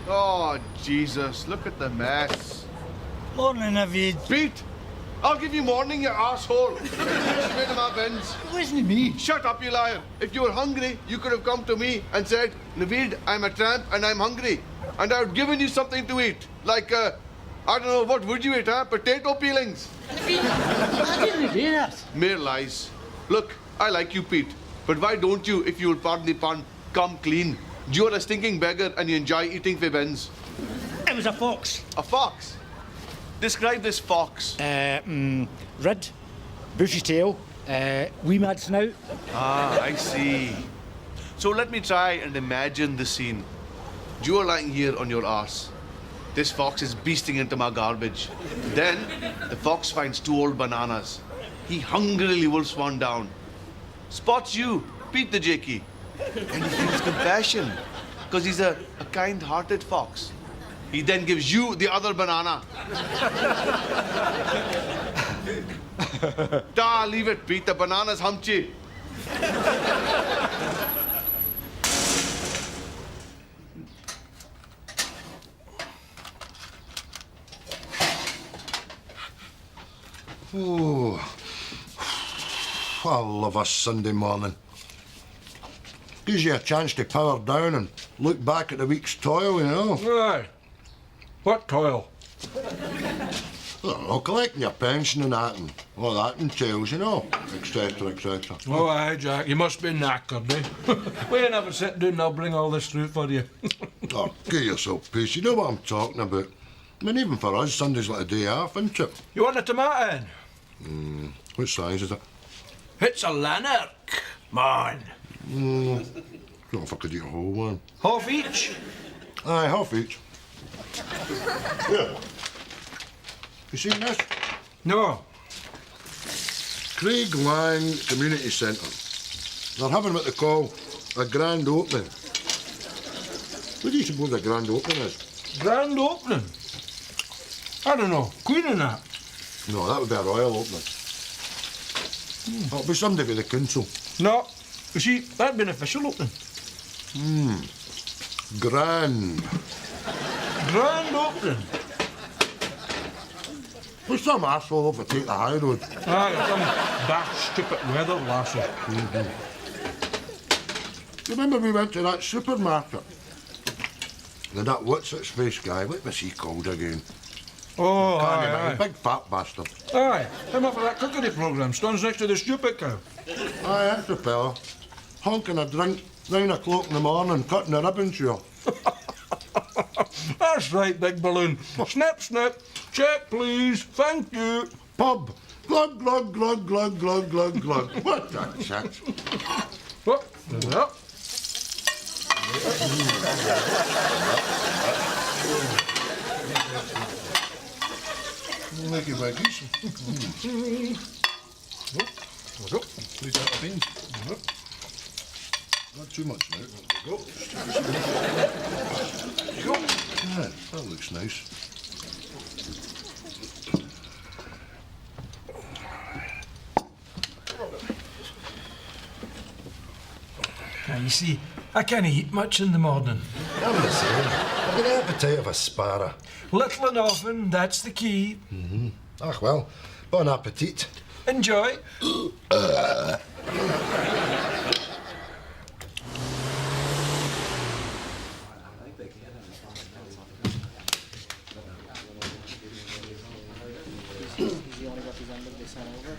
Oh, Jesus, look at the mess. Morning, Naveed. Pete, I'll give you morning, you arsehole. Straight to my bins. It wasn't me. Shut up, you liar. If you were hungry, you could have come to me and said, Naveed, I'm a tramp and I'm hungry. And I would have given you something to eat. Like, I don't know, what would you eat, huh? Potato peelings. I didn't do that. Mere lies. Look, I like you, Pete. But why don't you, if you'll pardon the pun, come clean? You're a stinking beggar and you enjoy eating fibens. It was a fox. A fox? Describe this fox. Red, bushy tail, wee mad snout. Ah, I see. So let me try and imagine the scene. You are lying here on your arse. This fox is beasting into my garbage. Then, the fox finds 2 old bananas. He hungrily wolfs one down. Spots you, Pete the Jakey. And he feels compassion, because he's a kind-hearted fox. He then gives you the other banana. Leave it, Pete. The banana's humpty. Oh, I love a Sunday morning. Gives you a chance to power down and look back at the week's toil, you know. Aye. What toil? I don't know, collecting your pension and that and all that entails, you know, etc., etc. Oh, aye, Jack, you must be knackered, eh? Wait, never sit down and I'll bring all this through for you. Oh, give yourself peace, you know what I'm talking about. I mean, even for us, Sunday's like a day off, isn't it? You want a tomato in? What size is it? It's a lanark, man. Don't know if I could eat a whole one. Half each? Aye, half each. Yeah. You seen this? No. Craiglang Community Centre. They're having what they call a grand opening. What do you suppose a grand opening is? Grand opening? I don't know. Queen and that? No, that would be a royal opening. It'll be somebody with the council. No. You see, that'd be an official opening. Grand. Grand opening? There's some arsehole overtake the high road. Aye, some daft, stupid weather, lassie. Remember we went to that supermarket? And that what's-its-face guy, what was he called again? Oh, Can't aye, remember. aye. Big fat bastard. Aye, him up for that cookery programme, stands next to the stupid cow. Aye, that's the fella. Honking a drink, 9 o'clock in the morning, cutting the ribbons here. That's right, big balloon. Snip, snip. Check, please. Thank you. Pub. Glug, glug, glug, glug, glug, glug, glug. What the shit? What? There's that. Wakey wakey's. Please have a bean. Not too much now. There we go. Yeah, that looks nice. Now, you see, I can't eat much in the morning. I'm the same. I've got the appetite of a sparrow. Little and often, that's the key. Ah, well, bon appetit. Enjoy.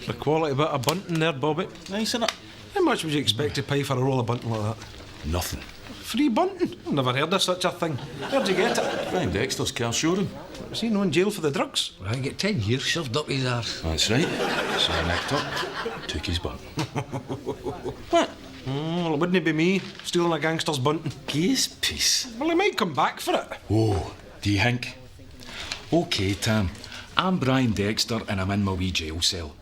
The quality bit of bunting there, Bobby. Nice, innit? How much would you expect to pay for a roll of bunting like that? Nothing. Free bunting? I've never heard of such a thing. Where'd you get it? Brian Dexter's car showroom. Was he not in jail for the drugs? I get 10 years shoved up his arse. That's right. So I nicked up, took his bunting. What? Oh, well, it wouldn't be me stealing a gangster's bunting. Gaze piece. Well, he might come back for it. Oh, do you think? OK, Tam. I'm Brian Dexter and I'm in my wee jail cell.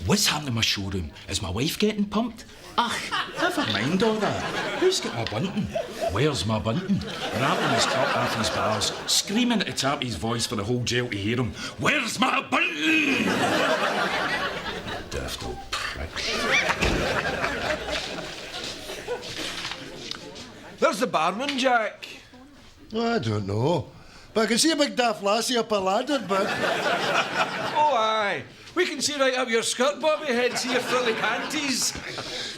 What's happening in my showroom? Is my wife getting pumped? Ah, never mind all that. Who's got my bunting? Where's my bunting? Rapping his top off his bars, screaming at the top of his voice for the whole jail to hear him. Where's my bunting? Daft old prick. There's the barman, Jack. I don't know. But I can see a big daft lassie up a ladder, but... Oh, aye. We can see right up your skirt, Bobby head, see your frilly panties.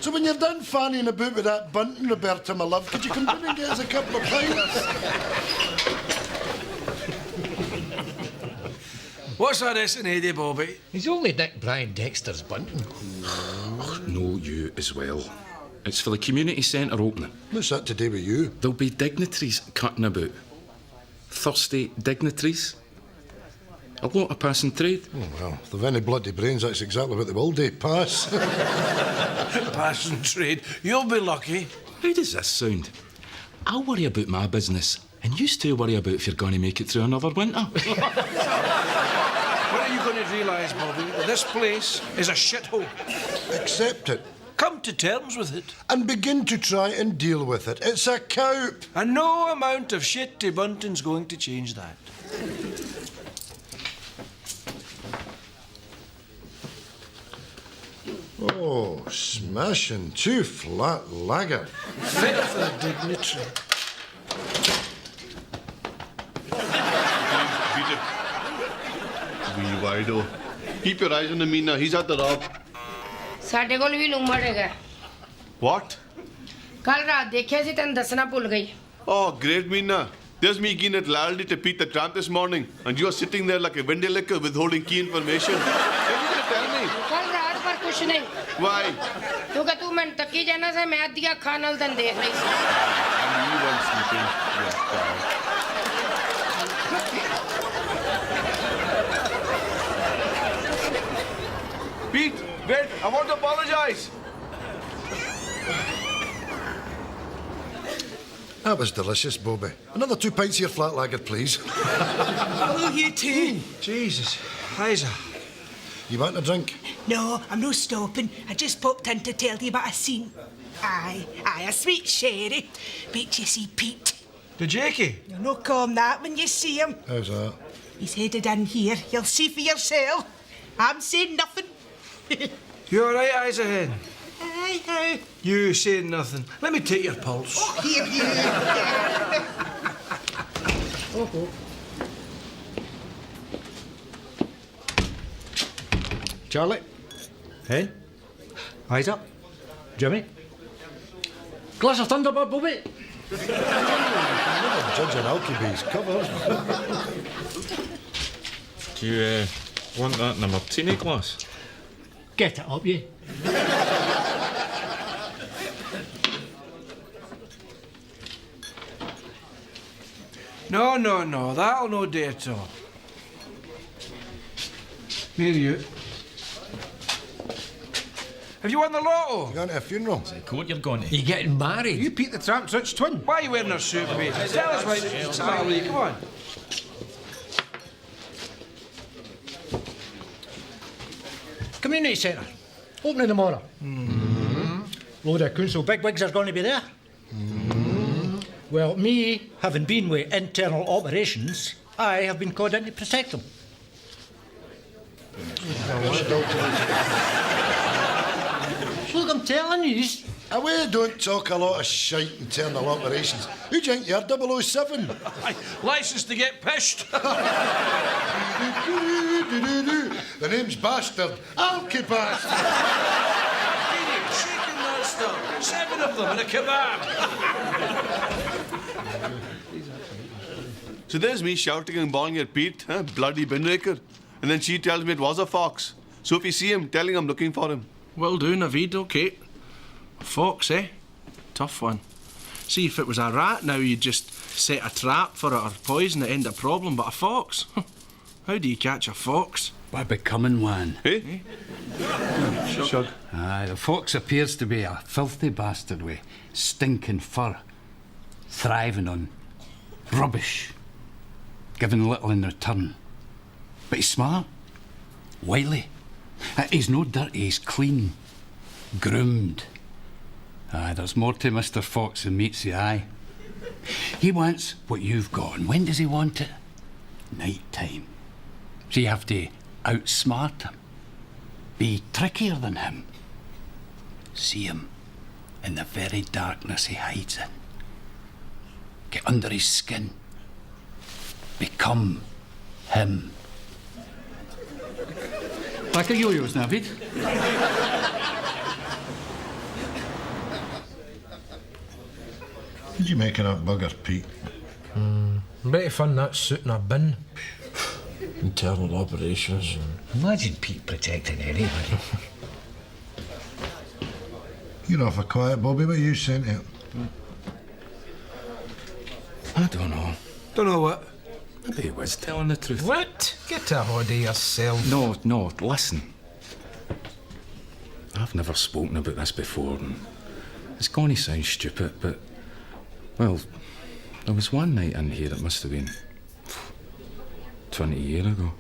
So when you're done fannying about with that Buntin, Roberta, my love, could you come down and get us a couple of pints? What's that S&A, Bobby? He's only Nick Brian Dexter's Buntin. No, you as well. It's for the community centre opening. What's that to do with you? There'll be dignitaries cutting about. Thirsty dignitaries. A lot of passing trade. Oh, well, if they've any bloody brains, that's exactly what they will do. Pass. Passing trade. You'll be lucky. How does this sound? I'll worry about my business, and you two worry about if you're going to make it through another winter. When are you going to realise, Bobby, that this place is a shithole? Accept it. Come to terms with it. And begin to try and deal with it. It's a cowp. And no amount of shit to Buntin's going to change that. Oh, smashing. 2 flat lager. Fit for a dignitary. Peter. Wee wido. Keep your eyes on him, Meena. He's at the rob. ਸਾਡੇ ਕੋਲ ਵੀ ਲੂਮੜ ਹੈਗਾ What? ਕੱਲ ਰਾਤ ਦੇਖਿਆ ਸੀ ਤੈਨੂੰ ਦੱਸਣਾ ਭੁੱਲ ਗਈ Oh, great, Meena. There's me keen at Laldi to Pete the Tramp this morning, and you're sitting there like a windy liquor withholding key information. Can you just tell me? ਕੱਲ ਰਾਤ ਪਰ ਕੁਛ ਨਹੀਂ Why? ਕਿਉਂਕਿ ਤੂੰ ਮੈਨੂੰ ਤੱਕੀ ਜਾਣਾ ਸੀ ਮੈਂ ਅੱਧੀਆਂ ਅੱਖਾਂ ਨਾਲ ਤੈਨੂੰ ਦੇਖ ਰਹੀ ਸੀ And you weren't sleeping. Yes, God. Pete, wait, I want to apologize. That was delicious, Bobby. Another 2 pints of your flat lager, please. Hello, you two. Jesus. Isa. You want a drink? No, I'm no stopping. I just popped in to tell you about a scene. Aye, a sweet sherry. Wait till you see Pete. The Jakey. You'll no call him that when you see him. How's that? He's headed in here. You'll see for yourself. I'm saying nothing. You all right, Isa Hen? Aye, aye. You saying nothing. Let me take your pulse. Here, here. Charlie. Hen. Eyes up. Jimmy. Glass of Thunderbird, Bobby. Never judge an Alkybee's cover. Do you want that in a martini glass? Get it up, you. No, that'll no do at all. Here you. Have you won the lotto? You going to a funeral? Court you're going to. You getting married? You Pete the Tramp's rich twin. Why are you wearing a suit, mate? Tell us why. What's the matter with you? Come on. Community centre. Opening tomorrow. Load of council bigwigs are going to be there. Well, me, having been with internal operations, I have been called in to protect them. Look, I'm telling you. Away, don't talk a lot of shite internal operations. Who do you think you're, 007? License to get pissed. The name's Bastard. Alky Bastard. Idiot, shaking that stuff. 7 of them in a kebab. So there's me shouting and bawling at Pete, bloody binraker. And then she tells me it was a fox. So if you see him, tell him I'm looking for him. Well done, Naveed, OK. A fox, eh? Tough one. See, if it was a rat now, you'd just set a trap for it or poison it, end a problem. But a fox? How do you catch a fox? By becoming one. Eh? Shug. Aye, the fox appears to be a filthy bastard with stinking fur, thriving on rubbish, giving little in return. But he's smart, wily. He's no dirty, he's clean, groomed. Aye, there's more to Mr. Fox than meets the eye. He wants what you've got, and when does he want it? Night time. So you have to outsmart him, be trickier than him, see him in the very darkness he hides in. get under his skin, become him. Like a yo-yos, Navid. Did you make enough buggers, Pete? Better fun that suit in a bin. Internal operations. Imagine Pete protecting anybody. You're awful quiet, Bobby. What are you saying to it? I don't know. Don't know what. Maybe he was telling the truth. What? Get a hold of yourself. No, listen. I've never spoken about this before, and it's going to sound stupid, but, well, there was one night in here, it must have been 20 years ago.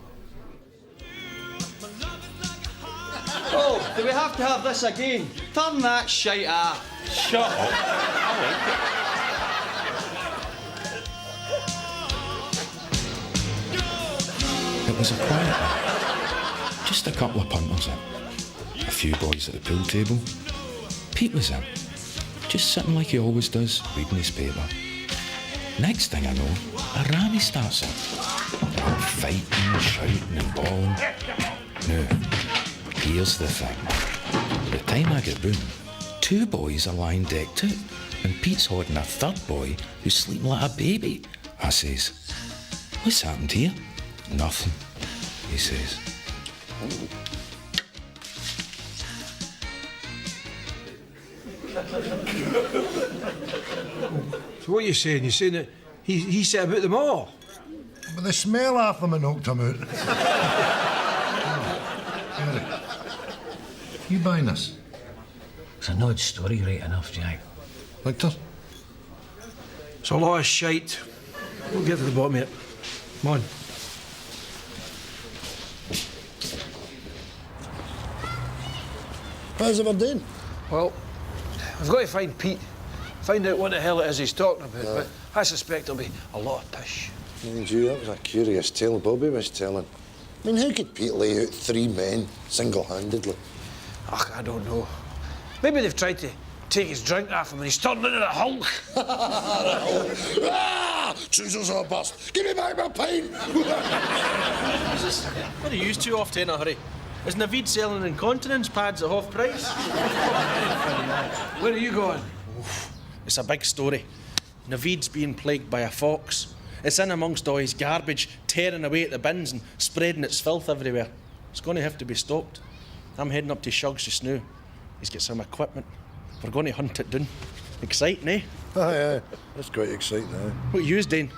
Oh, do we have to have this again? Turn that shite off. Shut up. I like it. It was a quiet night. Just a couple of punters in. A few boys at the pool table. Pete was in. Just sitting like he always does, reading his paper. Next thing I know, a rammy starts in. They're all fighting, shouting and bawling. Now, here's the thing. By the time I get round, 2 boys are lying decked out, and Pete's holding a 3rd boy who's sleeping like a baby. I says, "What's happened here?" "Nothing," he says. So what are you saying? You're saying that he said about them all? But the smell of them had knocked him out. You buying this? It's an odd story, right enough, Jack. Victor? It's a lot of shite. We'll get to the bottom of it. Come on. How's Aberdeen? Well, I've got to find Pete. Find out what the hell it is he's talking about. But I suspect there'll be a lot of pish. Mind you, that was a curious tale Bobby was telling. I mean, how could Pete lay out 3 men single-handedly? Ach, I don't know. Maybe they've tried to take his drink off him and he's turned into the Hulk. Trousers are bust. Give me back my pint. What are you two off to in a hurry? Is Navid selling incontinence pads at half price? Where are you going? It's a big story. Navid's being plagued by a fox. It's in amongst all his garbage, tearing away at the bins and spreading its filth everywhere. It's going to have to be stopped. I'm heading up to Shug's just now. He's got some equipment. We're going to hunt it down. Exciting, eh? Aye. That's quite exciting, eh? What are you doing?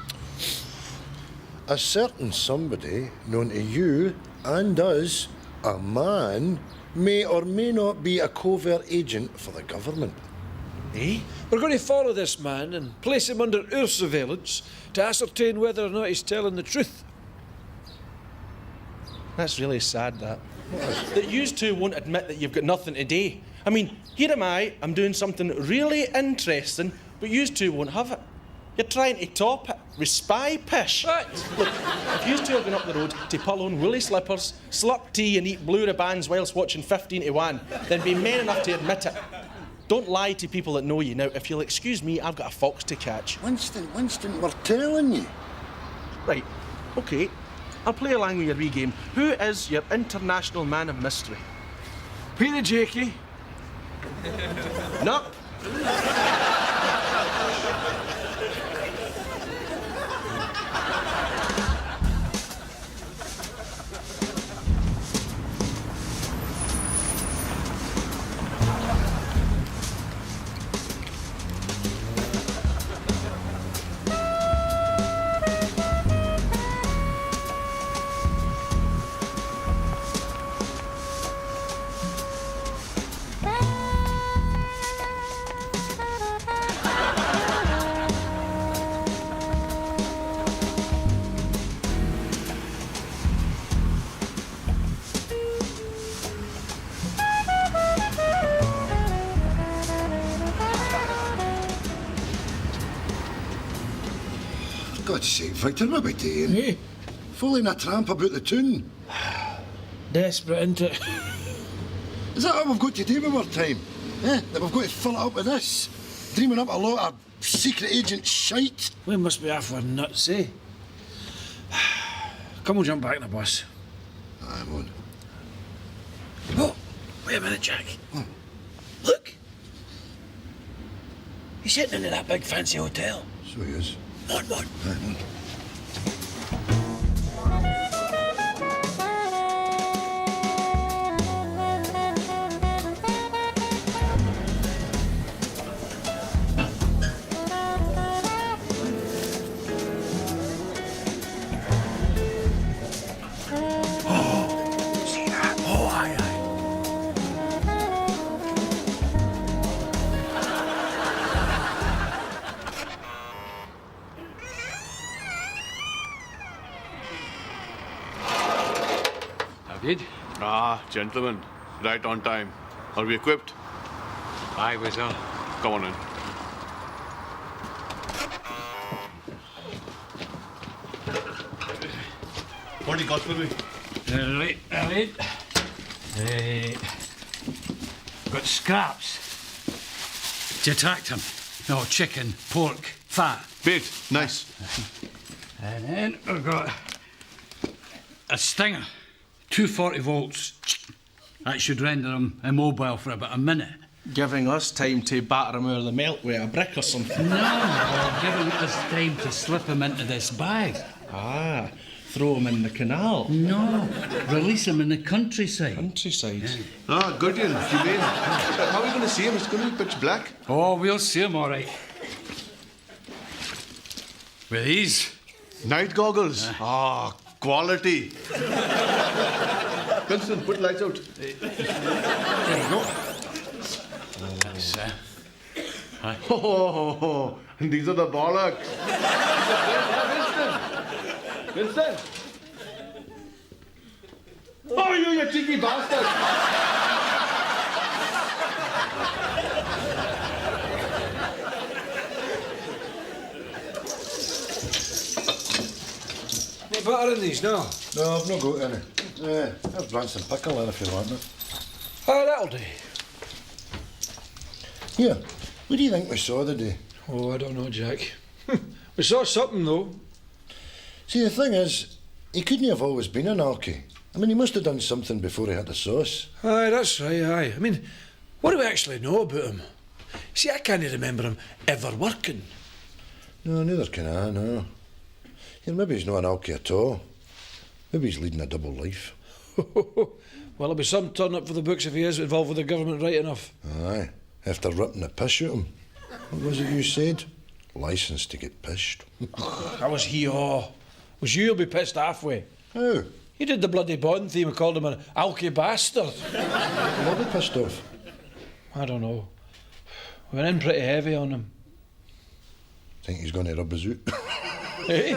A certain somebody known to you and us, a man, may or may not be a covert agent for the government. Eh? We're going to follow this man and place him under our surveillance to ascertain whether or not he's telling the truth. That's really sad, that. That you two won't admit that you've got nothing to do. I mean, here am I'm doing something really interesting, but you two won't have it. You're trying to top it with spy pish. What? Look, if you two are going up the road to pull on woolly slippers, slurp tea and eat blue ribbons whilst watching 15 to 1, then be men enough to admit it. Don't lie to people that know you. Now, if you'll excuse me, I've got a fox to catch. Winston, we're telling you. Right, OK. I'll play along with your wee game. Who is your international man of mystery? Peter Jakey. No. For God's sake, Victor, what are we doing? Eh? Fooling a tramp about the tune. Desperate, isn't it? Is that all we've got to do with our time? Eh? That we've got to fill it up with this? Dreaming up a lot of secret agent shite. We must be off our nuts, eh? Come, we'll jump back in the bus. I won't. Oh, wait a minute, Jack. Look. He's sitting into that big fancy hotel. So he is. Come on. I won't. Did? Ah, gentlemen, right on time. Are we equipped? I was on. Come on in. What do you got for me? Right. Got scraps. To attract him. No, chicken, pork, fat. Bait, nice. And then we've got a stinger. 240 volts. That should render him immobile for about a minute. Giving us time to batter him out of the milk with a brick or something. No, giving us time to slip him into this bag. Ah, throw him in the canal. No, release him in the countryside. Countryside? Yeah. Ah, good, Ian. Humane. How are we going to see him? It's going to be pitch black. Oh, we'll see him all right. With these. Night goggles. Ah, quality. Winston, put lights out. There you go. That's Oh, these are the bollocks. Winston! Oh, you cheeky bastard! No butter in these, no? No, I've not got any. There's Branston pickle in if you want it. Ah, that'll do. Here, what do you think we saw today? Oh, I don't know, Jack. We saw something, though. See, the thing is, he couldn't have always been an alky. I mean, he must have done something before he had the sauce. Aye, that's right, aye. I mean, what do we actually know about him? See, I can't remember him ever working. No, neither can I, no. Yeah, maybe he's not an alky at all. Maybe he's leading a double life. Well, there'll be some turn up for the books if he is involved with the government right enough. Aye, after ripping the piss out of him. What was it you said? Licence to get pissed. That was hee-haw. Was you'll be pissed halfway. How? You did the bloody Buntin theme and called him an alky bastard. Will I be pissed off? I don't know. We went in pretty heavy on him. Think he's going to rub us out? Eh?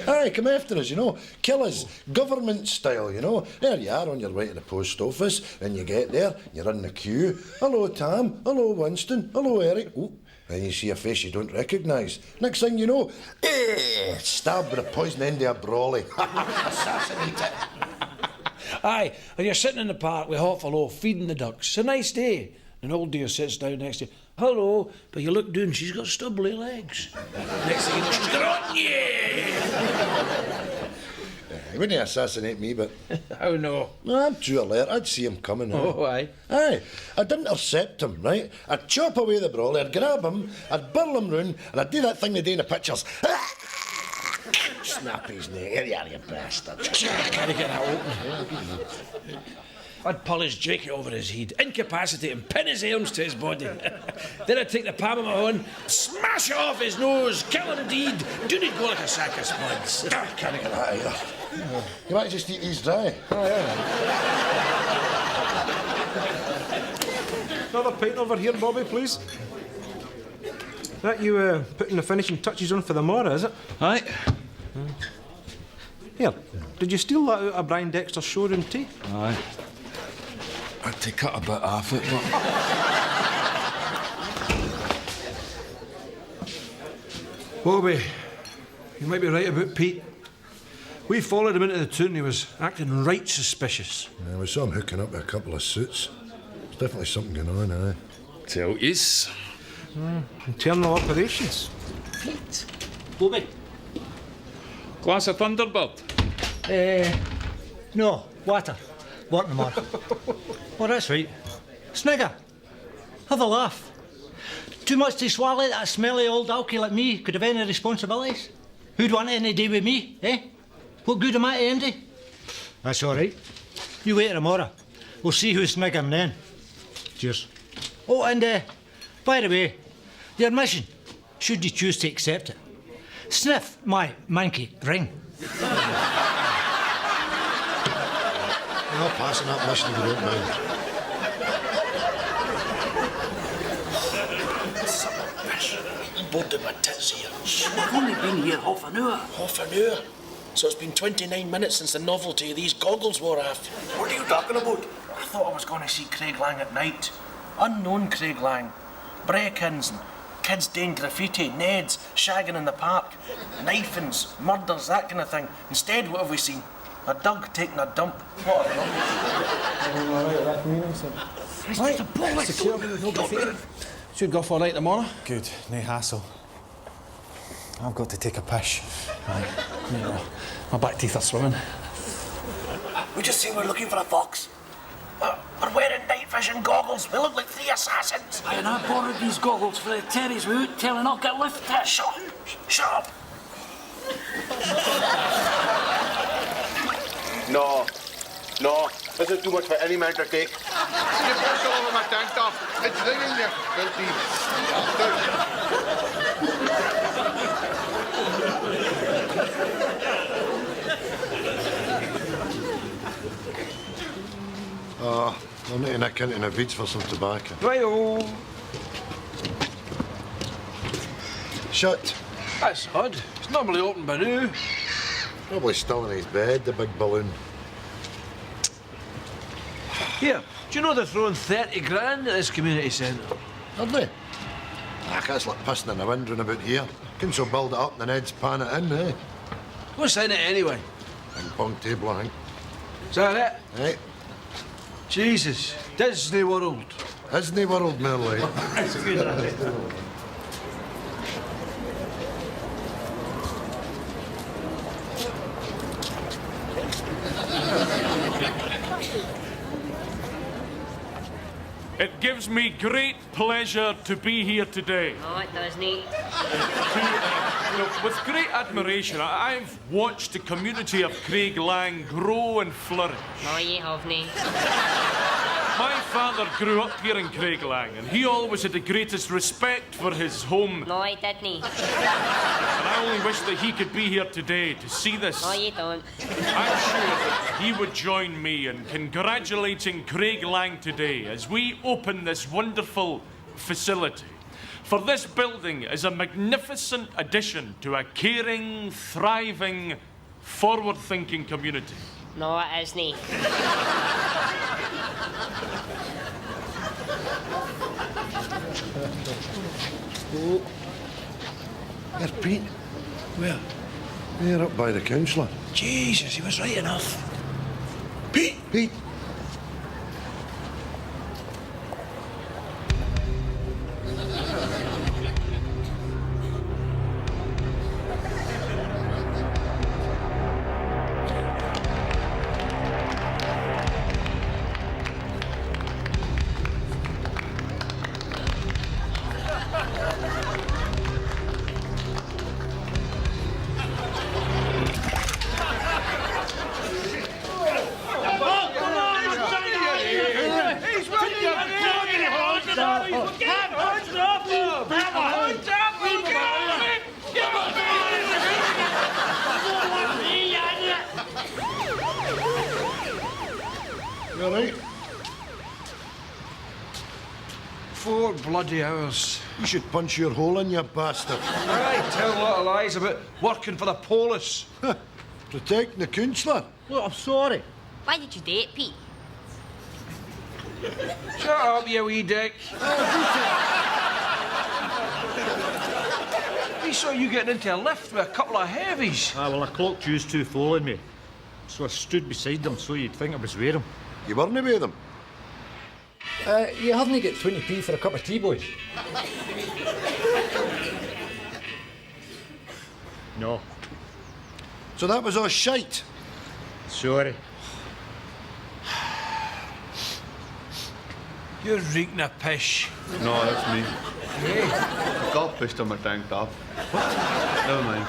Aye, come after us, you know. Kill us. Government style, you know. There you are on your way to the post office, and you get there, you're in the queue. Hello, Tam. Hello, Winston. Hello, Eric. Ooh, then you see a face you don't recognise. Next thing you know, stabbed with a poison end of a brawly. Assassinate it. Aye, and you're sitting in the park with hot fellow feeding the ducks. It's a nice day. An old dear sits down next to you. Hello, but you look down, she's got stubbly legs. Next thing you know, she's got on you. He wouldn't assassinate me, but... How no? I'm too alert. I'd see him coming. Oh, aye. Aye. I'd intercept him, right? I'd chop away the brawler, I'd grab him, I'd burl him round, and I'd do that thing they do in the pictures. Snap his neck. Here you are, you bastard. Can't get that open. I'd pull his jacket over his head, incapacitate him, pin his arms to his body. Then I'd take the palm of my hand, smash it off his nose, kill him deed, do not go like a sack of spuds. Can't get that either. You might just eat these dry. Another pint over here, Bobby, please. That you putting the finishing touches on for the morrow, is it? Aye. Here, did you steal that out of Brian Dexter's showroom tea? Aye. I had to cut a bit off it, but... Bobby, you might be right about Pete. We followed him into the town. He was acting right suspicious. Yeah, we saw him hooking up with a couple of suits. There's definitely something going on, aye. Tell yous. Internal operations. Pete. Bobby. Glass of Thunderbird. No, water. Water in the mud. Oh, that's right. Snigger. Have a laugh. Too much to swallow that smelly old alky like me could have any responsibilities. Who'd want any day with me, eh? What good am I to MD? That's all right. You wait tomorrow. We'll see who's sniggering then. Cheers. Oh, and by the way, your mission, should you choose to accept it, sniff my manky ring. I'll pass on that mission if you don't mind. Bored of my tits here. I've only been here half an hour. Half an hour? So it's been 29 minutes since the novelty of these goggles wore off. What are you talking about? I thought I was going to see Craiglang at night. Unknown Craiglang. Break-ins and kids doing graffiti, Neds, shagging in the park, knifings, murders, that kind of thing. Instead, what have we seen? A dog taking a dump. What a dump. Should go for a night tomorrow. Good, no hassle. I've got to take a pish. Aye, you know, my back teeth are swimming. We just say we're looking for a fox. We're wearing night vision goggles. We look like 3 assassins. Aye, and I borrowed these goggles for the Terry's without telling I'll get lifted. Shut up. Shut up. No. This is too much for any man to take. You pushed all over my tank top. It's ringing there. Filthy I'll need to nick into the beats for some tobacco. Right-o. Shut. That's odd. It's normally open by now. Probably still in his bed, the big balloon. Here, do you know they're throwing 30 grand at this community centre? Are they? That's like pissing in the wind round about here. Can so build it up and the Ned's pan it in, eh? What's in it anyway? Ping pong table, I think. Is that it? Eh? Jesus, Disney World. Disney World, merely. That's a good idea. It gives me great pleasure to be here today. No, it doesn't. With great admiration, I've watched the community of Craiglang grow and flourish. No, you haven't. My father grew up here in Craiglang, and he always had the greatest respect for his home. No, he didn't. And I only wish that he could be here today to see this. No, you don't. I'm sure that he would join me in congratulating Craiglang today as we open this wonderful facility. For this building is a magnificent addition to a caring, thriving, forward-thinking community. No, it isn't. Oh. There's Pete. Where? There, up by the councillor. Jesus, he was right enough. Pete! Pete! You all right? 4 bloody hours. You should punch your hole in, you bastard. Aye, tell a lot of lies about working for the police. Protecting the councillor. Look, I'm sorry. Why did you do it, Pete? Shut up, you wee dick. We saw you getting into a lift with a couple of heavies. Ah, well, I clocked you two following me. So I stood beside them so you'd think I was with them. You weren't with them? You haven't got 20p for a cup of tea, boys? No. So that was all shite. Sorry. You're reeking of pish. No, that's me. The cop pissed on my tank top. What? Never mind.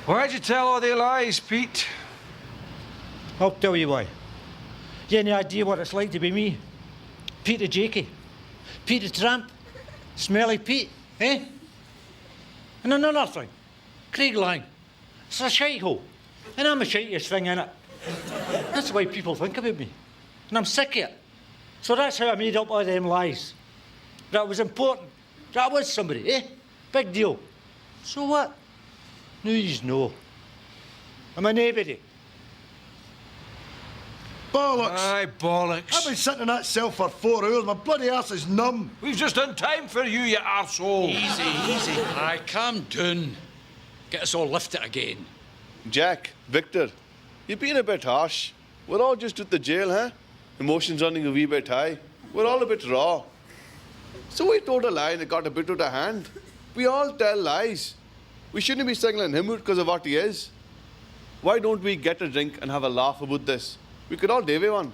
Why'd you tell all the lies, Pete? I'll tell you why. You any idea what it's like to be me? Pete the Jakey. Pete the Tramp. Smelly Pete, eh? And another thing. Craiglang. It's a shite hole. And I'm the shitiest thing in it. That's the way people think about me. And I'm sick of it. So that's how I made up all them lies. That was important. That was somebody, eh? Big deal. So what? Now you know. I'm a nobody. Bollocks! Aye, bollocks. I've been sitting in that cell for 4 hours. My bloody arse is numb. We've just done time for you, you arsehole. Easy. Aye, calm down. Get us all lifted again. Jack, Victor, you're being a bit harsh. We're all just at the jail, huh? Emotions running a wee bit high. We're all a bit raw. So we told a lie and it got a bit out of hand. We all tell lies. We shouldn't be singling him out because of what he is. Why don't we get a drink and have a laugh about this? We could all do one.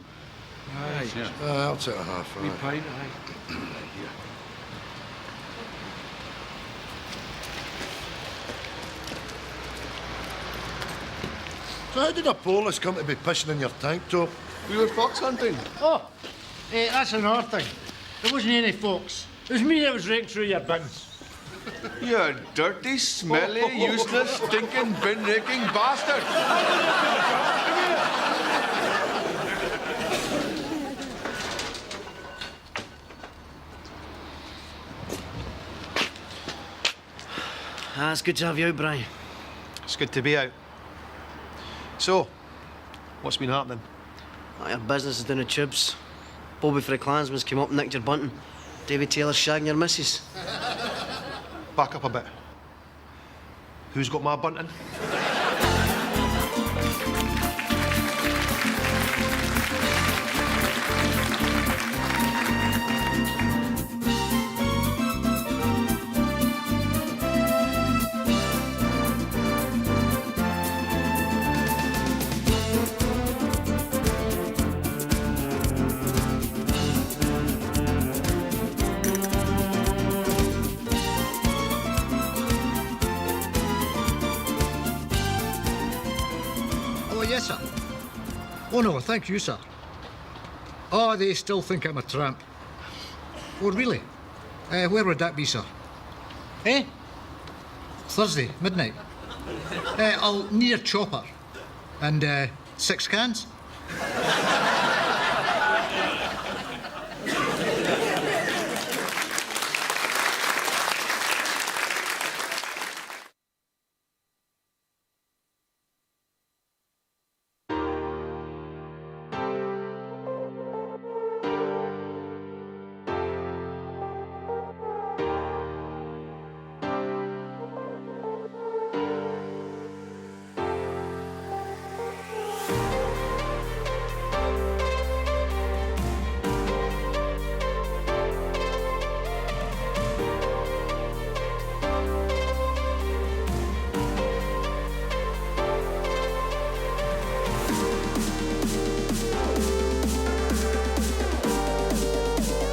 Aye. I'll take a half. We Right. pint, aye. So how did a police come to be pissing in your tank top? We were fox hunting. Oh, that's another thing. There wasn't any folks. It was me that was raking through your bins. You dirty, smelly, useless, stinking, bin-raking bastard! It's good to have you out, Brian. It's good to be out. So, what's been happening? Your business is down the tubes. Bobby for the Klansman's came up and nicked your bunting. David Taylor's shagging your missus. Back up a bit. Who's got my bunting? Yes, sir. Oh, no, thank you, sir. Oh, they still think I'm a tramp. Oh, really? Where would that be, sir? Eh? Thursday, midnight. I'll need a chopper. And 6 cans.